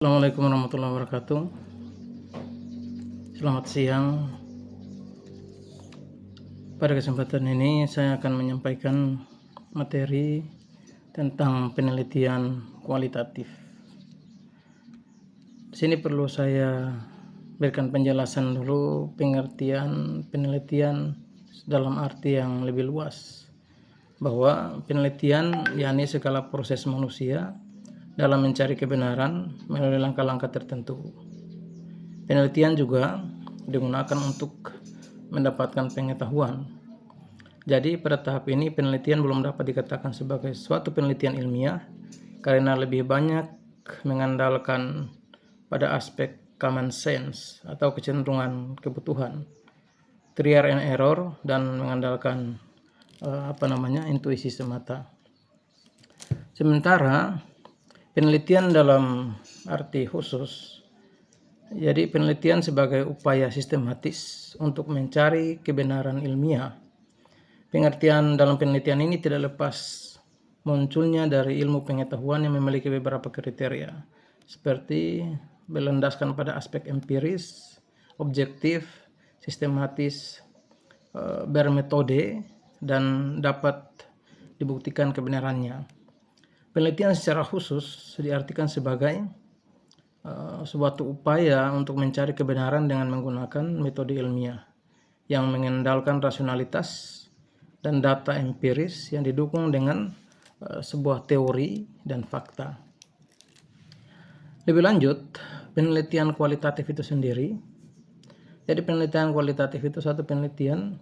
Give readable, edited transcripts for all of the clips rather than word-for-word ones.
Assalamualaikum warahmatullahi wabarakatuh. Selamat siang. Pada kesempatan ini saya akan menyampaikan materi tentang penelitian kualitatif. Di sini perlu saya berikan penjelasan dulu pengertian penelitian dalam arti yang lebih luas, bahwa penelitian yakni segala proses manusia dalam mencari kebenaran melalui langkah-langkah tertentu. Penelitian juga digunakan untuk mendapatkan pengetahuan. Jadi pada tahap ini penelitian belum dapat dikatakan sebagai suatu penelitian ilmiah karena lebih banyak mengandalkan pada aspek common sense atau kecenderungan kebutuhan, trial and error, dan mengandalkan intuisi semata. Sementara penelitian dalam arti khusus, jadi penelitian sebagai upaya sistematis untuk mencari kebenaran ilmiah. Pengertian dalam penelitian ini tidak lepas munculnya dari ilmu pengetahuan yang memiliki beberapa kriteria, seperti berlandaskan pada aspek empiris, objektif, sistematis, bermetode, dan dapat dibuktikan kebenarannya. Penelitian secara khusus diartikan sebagai suatu upaya untuk mencari kebenaran dengan menggunakan metode ilmiah yang mengandalkan rasionalitas dan data empiris yang didukung dengan sebuah teori dan fakta. Lebih lanjut, penelitian kualitatif itu sendiri. Jadi penelitian kualitatif itu satu penelitian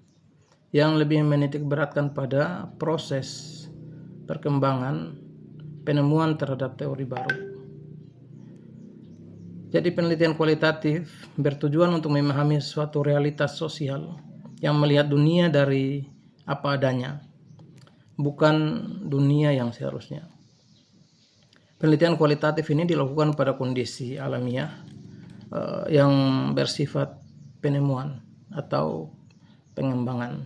yang lebih menitik beratkan pada proses perkembangan penemuan terhadap teori baru. Jadi penelitian kualitatif bertujuan untuk memahami suatu realitas sosial yang melihat dunia dari apa adanya, bukan dunia yang seharusnya. Penelitian kualitatif ini dilakukan pada kondisi alamiah yang bersifat penemuan atau pengembangan.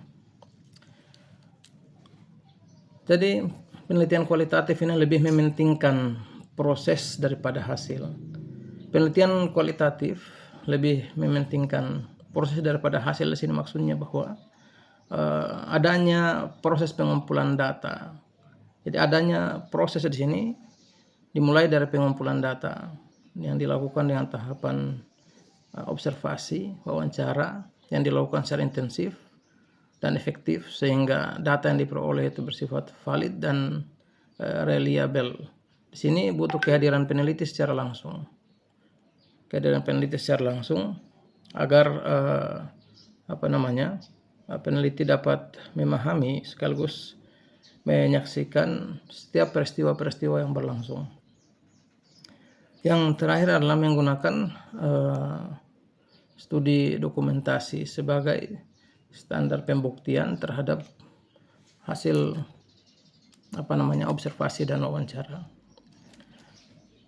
Jadi penelitian kualitatif ini lebih mementingkan proses daripada hasil. Penelitian kualitatif lebih mementingkan proses daripada hasil. Di sini maksudnya bahwa adanya proses pengumpulan data. Jadi adanya proses di sini dimulai dari pengumpulan data yang dilakukan dengan tahapan observasi, wawancara yang dilakukan secara intensif dan efektif sehingga data yang diperoleh itu bersifat valid dan reliable. Di sini butuh kehadiran peneliti secara langsung. Agar peneliti dapat memahami sekaligus menyaksikan setiap peristiwa-peristiwa yang berlangsung. Yang terakhir adalah menggunakan studi dokumentasi sebagai standar pembuktian terhadap hasil observasi dan wawancara.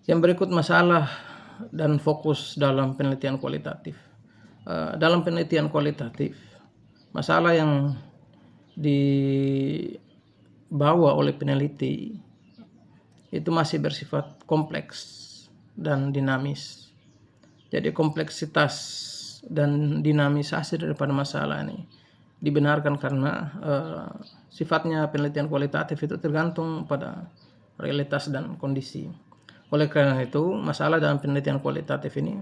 Yang berikut masalah dan fokus dalam penelitian kualitatif. Dalam penelitian kualitatif, masalah yang dibawa oleh peneliti itu masih bersifat kompleks dan dinamis. Jadi kompleksitas dan dinamisasi daripada masalah ini dibenarkan karena sifatnya penelitian kualitatif itu tergantung pada realitas dan kondisi. Oleh karena itu, masalah dalam penelitian kualitatif ini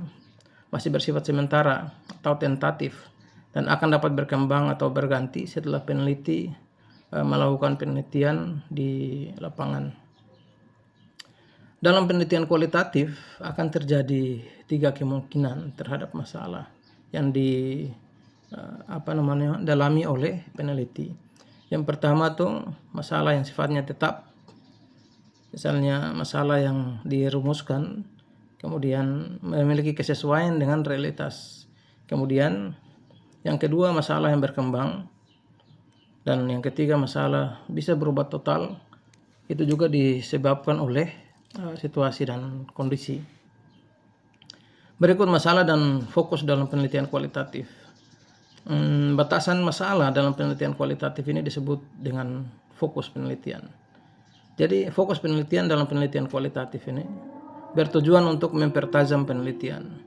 masih bersifat sementara atau tentatif dan akan dapat berkembang atau berganti setelah peneliti melakukan penelitian di lapangan. Dalam penelitian kualitatif akan terjadi 3 kemungkinan terhadap masalah yang dalami oleh peneliti. Yang pertama tuh masalah yang sifatnya tetap, misalnya masalah yang dirumuskan kemudian memiliki kesesuaian dengan realitas. Kemudian yang kedua masalah yang berkembang, dan yang ketiga masalah bisa berubah total. Itu juga disebabkan oleh situasi dan kondisi. Berikut masalah dan fokus dalam penelitian kualitatif. Batasan masalah dalam penelitian kualitatif ini disebut dengan fokus penelitian. Jadi fokus penelitian dalam penelitian kualitatif ini bertujuan untuk mempertajam penelitian.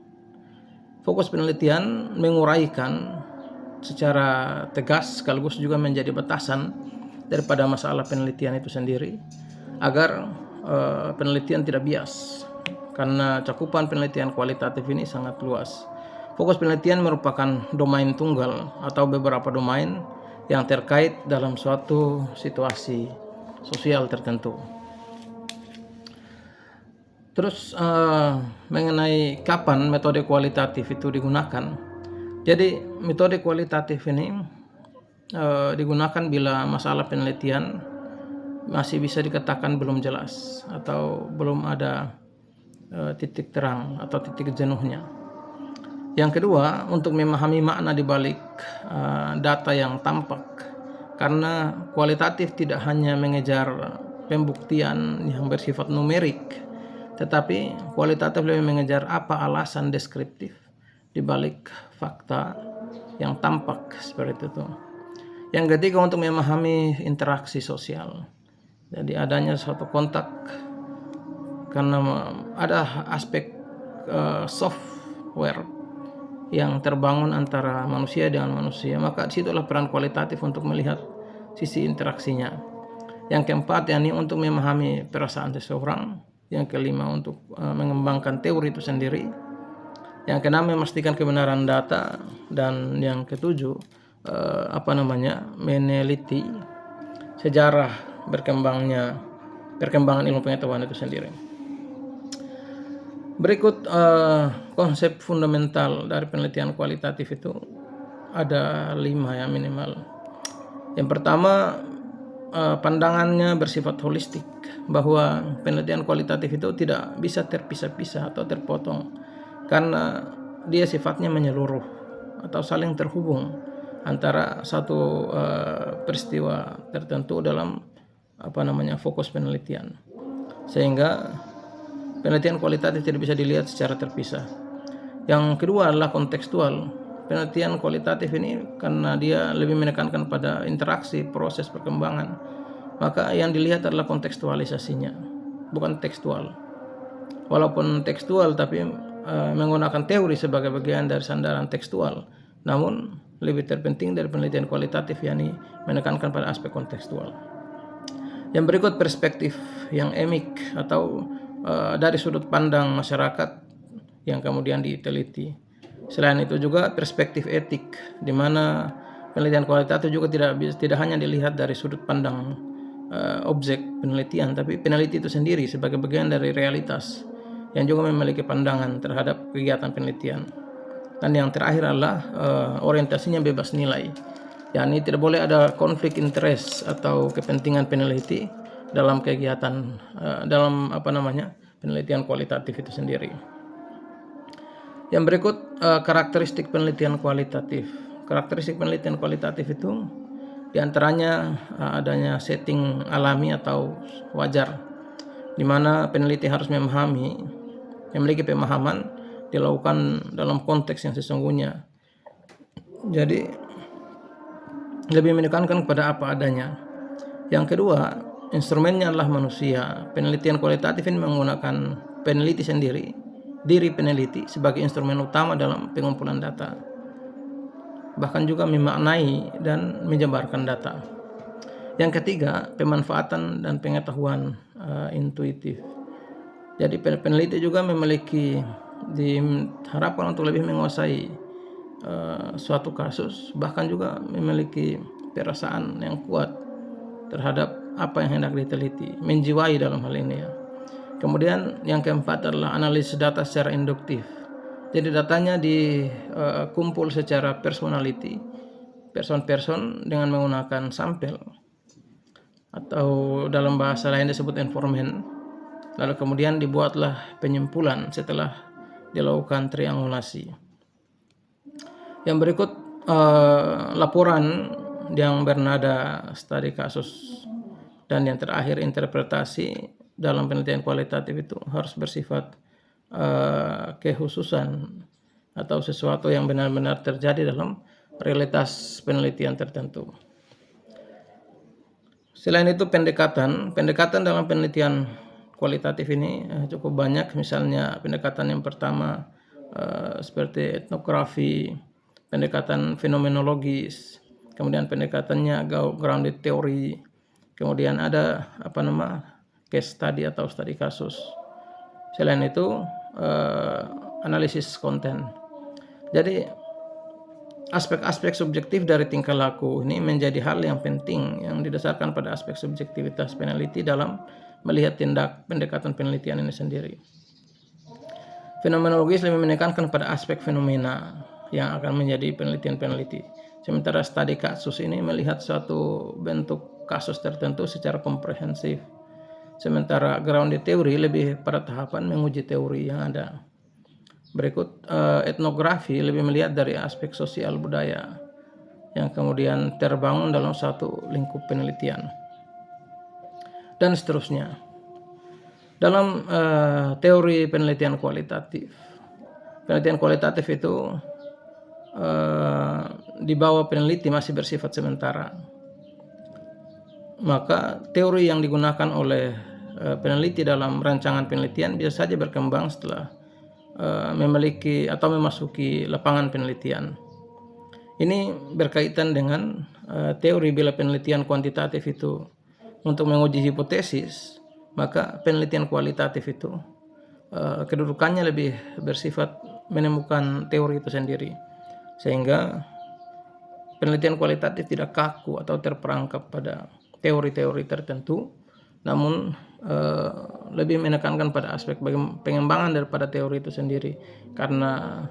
Fokus penelitian menguraikan secara tegas sekaligus juga menjadi batasan daripada masalah penelitian itu sendiri agar penelitian tidak bias, karena cakupan penelitian kualitatif ini sangat luas. Fokus penelitian merupakan domain tunggal atau beberapa domain yang terkait dalam suatu situasi sosial tertentu. Terus mengenai kapan metode kualitatif itu digunakan. Jadi metode kualitatif ini digunakan bila masalah penelitian masih bisa dikatakan belum jelas atau belum ada titik terang atau titik jenuhnya. Yang kedua, untuk memahami makna di balik data yang tampak, karena kualitatif tidak hanya mengejar pembuktian yang bersifat numerik, tetapi kualitatif lebih mengejar apa alasan deskriptif di balik fakta yang tampak seperti itu. Yang ketiga, untuk memahami interaksi sosial. Jadi adanya suatu kontak, karena ada aspek software yang terbangun antara manusia dengan manusia, maka disitulah peran kualitatif untuk melihat sisi interaksinya. Yang keempat, yakni untuk memahami perasaan seseorang. Yang kelima, untuk mengembangkan teori itu sendiri. Yang keenam, memastikan kebenaran data. Dan yang ketujuh, meneliti sejarah perkembangan ilmu pengetahuan itu sendiri. Berikut konsep fundamental dari penelitian kualitatif itu ada 5 ya minimal. Yang pertama, pandangannya bersifat holistik, bahwa penelitian kualitatif itu tidak bisa terpisah-pisah atau terpotong, karena dia sifatnya menyeluruh atau saling terhubung antara satu peristiwa tertentu dalam fokus penelitian, sehingga penelitian kualitatif tidak bisa dilihat secara terpisah. Yang kedua adalah kontekstual. Penelitian kualitatif ini karena dia lebih menekankan pada interaksi proses perkembangan, maka yang dilihat adalah kontekstualisasinya, bukan tekstual. Walaupun tekstual tapi menggunakan teori sebagai bagian dari sandaran tekstual, namun lebih terpenting dari penelitian kualitatif yakni menekankan pada aspek kontekstual. Yang berikut, perspektif yang emik atau dari sudut pandang masyarakat yang kemudian diteliti. Selain itu juga perspektif etik, di mana penelitian kualitatif juga tidak hanya dilihat dari sudut pandang objek penelitian, tapi peneliti itu sendiri sebagai bagian dari realitas yang juga memiliki pandangan terhadap kegiatan penelitian. Dan yang terakhir adalah orientasinya bebas nilai, yakni tidak boleh ada konflik interest atau kepentingan peneliti dalam kegiatan penelitian kualitatif itu sendiri. Yang berikut karakteristik penelitian kualitatif. Karakteristik penelitian kualitatif itu diantaranya adanya setting alami atau wajar, di mana peneliti harus memiliki pemahaman dilakukan dalam konteks yang sesungguhnya. Jadi lebih menekankan kepada apa adanya. Yang kedua, instrumennya adalah manusia. Penelitian kualitatif ini menggunakan peneliti sendiri, diri peneliti sebagai instrumen utama dalam pengumpulan data, bahkan juga memaknai dan menjabarkan data. Yang ketiga, pemanfaatan dan pengetahuan intuitif. Jadi peneliti juga diharapkan untuk lebih menguasai suatu kasus, bahkan juga memiliki perasaan yang kuat terhadap apa yang hendak diteliti, menjiwai dalam hal ini ya. Kemudian yang keempat adalah analisis data secara induktif. Jadi datanya dikumpul secara personality, person dengan menggunakan sampel atau dalam bahasa lain disebut informant. Lalu kemudian dibuatlah penyimpulan setelah dilakukan triangulasi. Yang berikut laporan yang bernada studi kasus, dan yang terakhir interpretasi dalam penelitian kualitatif itu harus bersifat kekhususan atau sesuatu yang benar-benar terjadi dalam realitas penelitian tertentu. Selain itu pendekatan dalam penelitian kualitatif ini cukup banyak. Misalnya pendekatan yang pertama seperti etnografi, pendekatan fenomenologis, kemudian pendekatannya grounded theory, kemudian ada case study atau studi kasus. Selain itu analisis konten. Jadi aspek-aspek subjektif dari tingkah laku ini menjadi hal yang penting yang didasarkan pada aspek subjektivitas peneliti dalam melihat tindak pendekatan penelitian ini sendiri. Fenomenologis lebih menekankan pada aspek fenomena yang akan menjadi penelitian peneliti. Sementara studi kasus ini melihat suatu bentuk kasus tertentu secara komprehensif. Sementara grounded theory lebih pada tahapan menguji teori yang ada. Berikut etnografi lebih melihat dari aspek sosial budaya yang kemudian terbangun dalam satu lingkup penelitian. Dan seterusnya. Dalam teori penelitian kualitatif itu di bawah peneliti masih bersifat sementara. Maka teori yang digunakan oleh peneliti dalam rancangan penelitian bisa saja berkembang setelah memiliki atau memasuki lapangan penelitian. Ini berkaitan dengan teori bila penelitian kuantitatif itu untuk menguji hipotesis, maka penelitian kualitatif itu kedudukannya lebih bersifat menemukan teori itu sendiri, sehingga penelitian kualitatif tidak kaku atau terperangkap pada teori-teori tertentu, namun lebih menekankan pada aspek pengembangan daripada teori itu sendiri, karena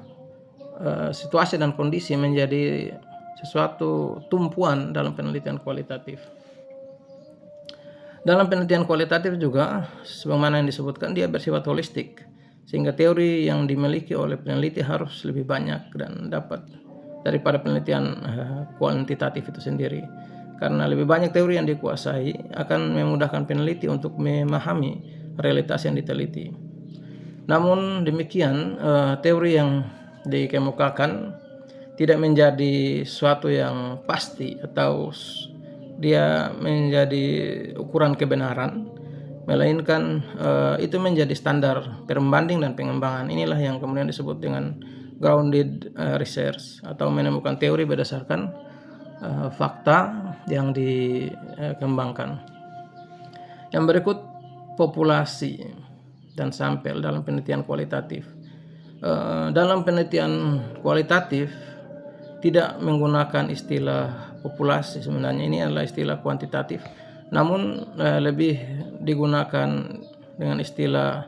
situasi dan kondisi menjadi sesuatu tumpuan dalam penelitian kualitatif. Dalam penelitian kualitatif juga, sebagaimana yang disebutkan, dia bersifat holistik, sehingga teori yang dimiliki oleh peneliti harus lebih banyak dan dapat daripada penelitian kuantitatif itu sendiri. Karena lebih banyak teori yang dikuasai akan memudahkan peneliti untuk memahami realitas yang diteliti. Namun demikian, teori yang dikemukakan tidak menjadi suatu yang pasti atau dia menjadi ukuran kebenaran, melainkan itu menjadi standar pembanding dan pengembangan. Inilah yang kemudian disebut dengan grounded research atau menemukan teori berdasarkan fakta yang dikembangkan. Yang berikut populasi dan sampel dalam penelitian kualitatif. Dalam penelitian kualitatif tidak menggunakan istilah populasi, sebenarnya ini adalah istilah kuantitatif, namun lebih digunakan dengan istilah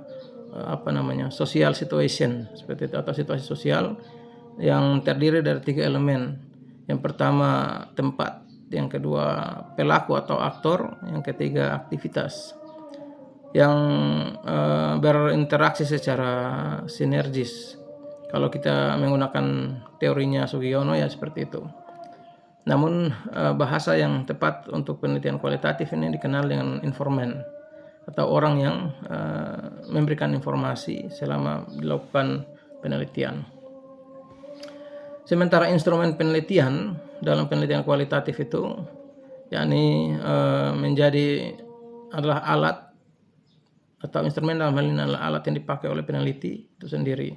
social situation seperti itu, atau situasi sosial yang terdiri dari 3 elemen. Yang pertama tempat, yang kedua pelaku atau aktor, yang ketiga aktivitas yang berinteraksi secara sinergis. Kalau kita menggunakan teorinya Sugiono ya seperti itu. Namun bahasa yang tepat untuk penelitian kualitatif ini dikenal dengan informan atau orang yang memberikan informasi selama dilakukan penelitian. Sementara instrumen penelitian dalam penelitian kualitatif itu yakni adalah alat atau instrumen dalam hal ini adalah alat yang dipakai oleh peneliti itu sendiri.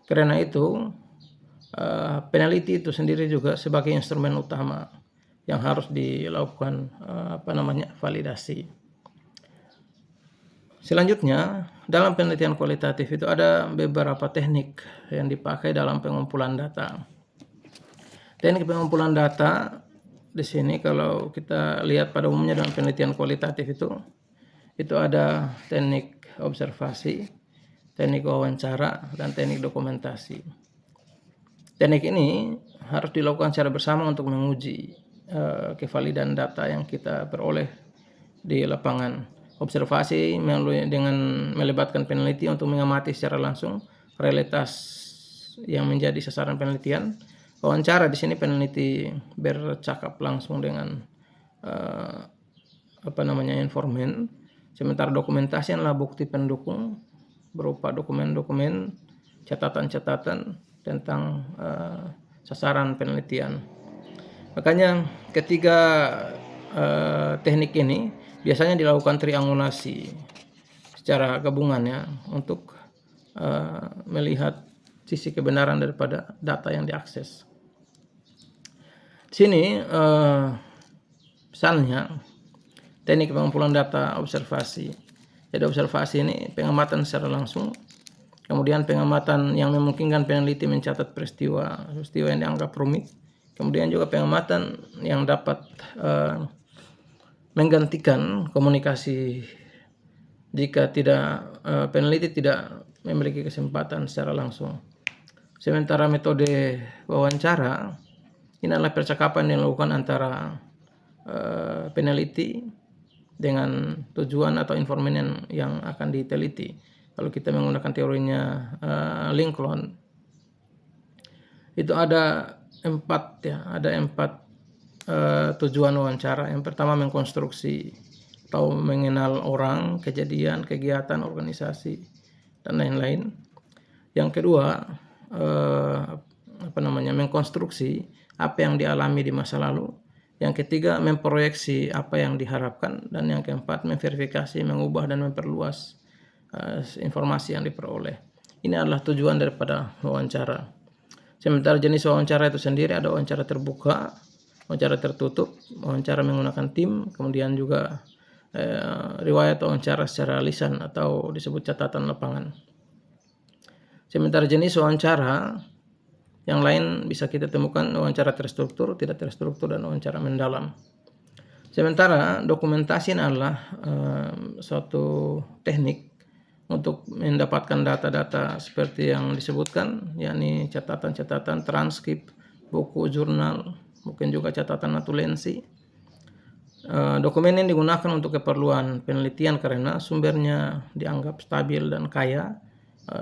Karena itu peneliti itu sendiri juga sebagai instrumen utama yang harus dilakukan validasi. Selanjutnya, dalam penelitian kualitatif itu ada beberapa teknik yang dipakai dalam pengumpulan data. Teknik pengumpulan data di sini kalau kita lihat pada umumnya dalam penelitian kualitatif itu ada teknik observasi, teknik wawancara, dan teknik dokumentasi. Teknik ini harus dilakukan secara bersama untuk menguji kevalidan data yang kita peroleh di lapangan. Observasi dengan melibatkan peneliti untuk mengamati secara langsung realitas yang menjadi sasaran penelitian. Wawancara di sini peneliti bercakap langsung dengan informan. Sementara dokumentasi adalah bukti pendukung berupa dokumen-dokumen, catatan-catatan tentang sasaran penelitian. Makanya ketiga teknik ini biasanya dilakukan triangulasi. secara gabungan ya untuk melihat sisi kebenaran daripada data yang diakses. Sini misalnya teknik pengumpulan data observasi. Jadi observasi ini pengamatan secara langsung, kemudian pengamatan yang memungkinkan peneliti mencatat peristiwa yang dianggap rumit, kemudian juga pengamatan yang dapat menggantikan komunikasi jika peneliti tidak memiliki kesempatan secara langsung. Sementara metode wawancara ini adalah percakapan yang dilakukan antara peneliti dengan tujuan atau informan yang akan diteliti. Kalau kita menggunakan teorinya Lincoln, itu ada empat tujuan wawancara. Yang pertama mengkonstruksi atau mengenal orang, kejadian, kegiatan, organisasi, dan lain-lain. Yang kedua mengkonstruksi apa yang dialami di masa lalu. Yang ketiga memproyeksi apa yang diharapkan, dan yang keempat memverifikasi, mengubah dan memperluas informasi yang diperoleh. Ini adalah tujuan daripada wawancara. Sementara jenis wawancara itu sendiri ada wawancara terbuka, wawancara tertutup, wawancara menggunakan tim, kemudian juga riwayat wawancara secara lisan atau disebut catatan lapangan. Sementara jenis wawancara yang lain bisa kita temukan wawancara terstruktur, tidak terstruktur, dan wawancara mendalam. Sementara dokumentasi adalah suatu teknik untuk mendapatkan data-data seperti yang disebutkan, yakni catatan-catatan, transkrip, buku, jurnal, mungkin juga catatan notulensi. Dokumen ini digunakan untuk keperluan penelitian karena sumbernya dianggap stabil dan kaya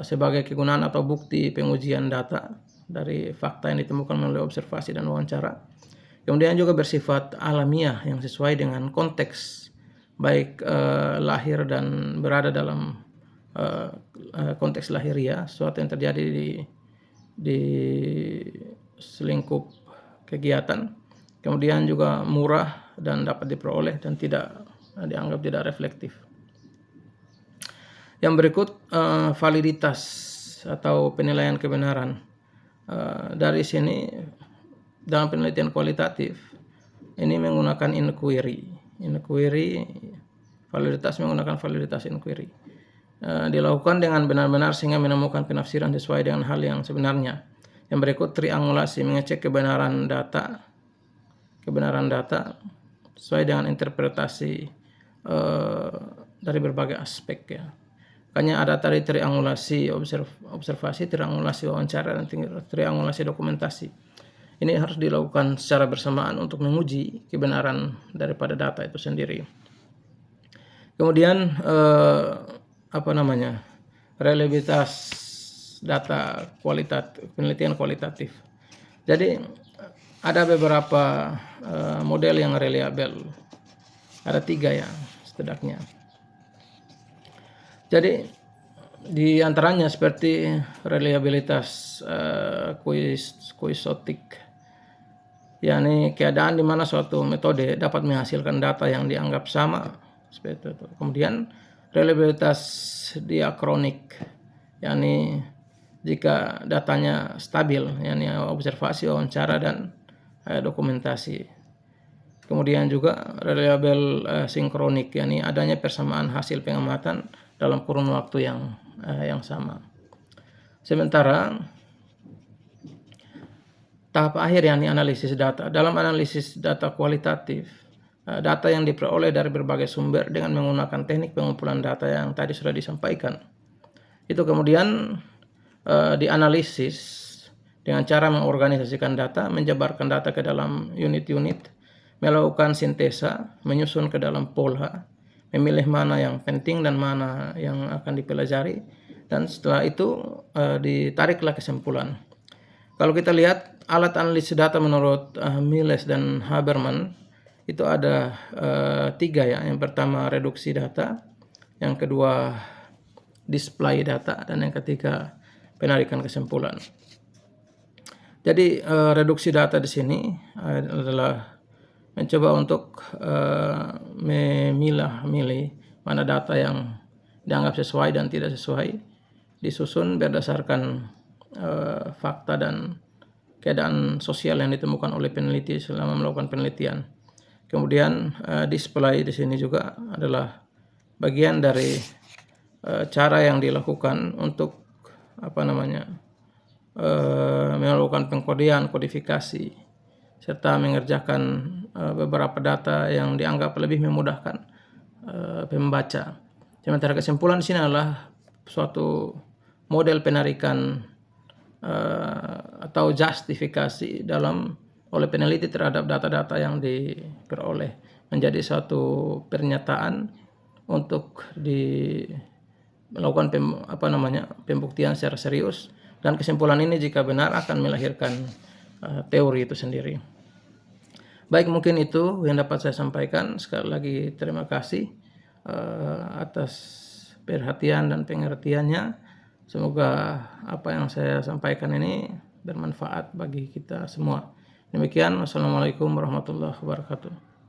sebagai kegunaan atau bukti pengujian data dari fakta yang ditemukan melalui observasi dan wawancara. Kemudian juga bersifat alamiah yang sesuai dengan konteks, baik lahir dan berada dalam konteks lahiria, sesuatu yang terjadi di selingkup kegiatan. Kemudian juga murah dan dapat diperoleh dan dianggap tidak reflektif. Yang berikut validitas atau penilaian kebenaran. Dari sini dalam penelitian kualitatif ini menggunakan inquiry, menggunakan validitas inquiry. Dilakukan dengan benar-benar sehingga menemukan penafsiran sesuai dengan hal yang sebenarnya. Yang berikut triangulasi, mengecek kebenaran data sesuai dengan interpretasi dari berbagai aspek ya. Makanya ada tadi triangulasi observasi, triangulasi wawancara, dan triangulasi dokumentasi. Ini harus dilakukan secara bersamaan untuk menguji kebenaran daripada data itu sendiri. Kemudian reliabilitas data penelitian kualitatif. Jadi ada beberapa model yang reliable. Ada 3 ya setidaknya. Jadi di antaranya seperti reliabilitas quixotic, yakni keadaan di mana suatu metode dapat menghasilkan data yang dianggap sama seperti itu. Kemudian reliabilitas diakronik, yakni jika datanya stabil, yakni observasi, wawancara, dan dokumentasi. Kemudian juga reliable sinkronik, yakni adanya persamaan hasil pengamatan dalam kurun waktu yang sama. Sementara tahap akhir yakni analisis data. Dalam analisis data kualitatif, data yang diperoleh dari berbagai sumber dengan menggunakan teknik pengumpulan data yang tadi sudah disampaikan, itu kemudian dianalisis dengan cara mengorganisasikan data, menjabarkan data ke dalam unit-unit, melakukan sintesa, menyusun ke dalam pola, memilih mana yang penting dan mana yang akan dipelajari, dan setelah itu ditariklah kesimpulan. Kalau kita lihat alat analisis data menurut Miles dan Haberman itu ada 3 ya. Yang pertama reduksi data, yang kedua display data, dan yang ketiga penarikan kesimpulan. Jadi reduksi data di sini adalah mencoba untuk memilah-milih mana data yang dianggap sesuai dan tidak sesuai, disusun berdasarkan fakta dan keadaan sosial yang ditemukan oleh peneliti selama melakukan penelitian. Kemudian display di sini juga adalah bagian dari cara yang dilakukan untuk melakukan pengkodean, kodifikasi, serta mengerjakan beberapa data yang dianggap lebih memudahkan pembaca. Sementara kesimpulan di sini adalah suatu model penarikan atau justifikasi oleh peneliti terhadap data-data yang diperoleh menjadi suatu pernyataan untuk melakukan pembuktian secara serius, dan kesimpulan ini jika benar akan melahirkan teori itu sendiri. Baik, mungkin itu yang dapat saya sampaikan. Sekali lagi terima kasih atas perhatian dan pengertiannya. Semoga apa yang saya sampaikan ini bermanfaat bagi kita semua. Demikian, wassalamualaikum warahmatullahi wabarakatuh.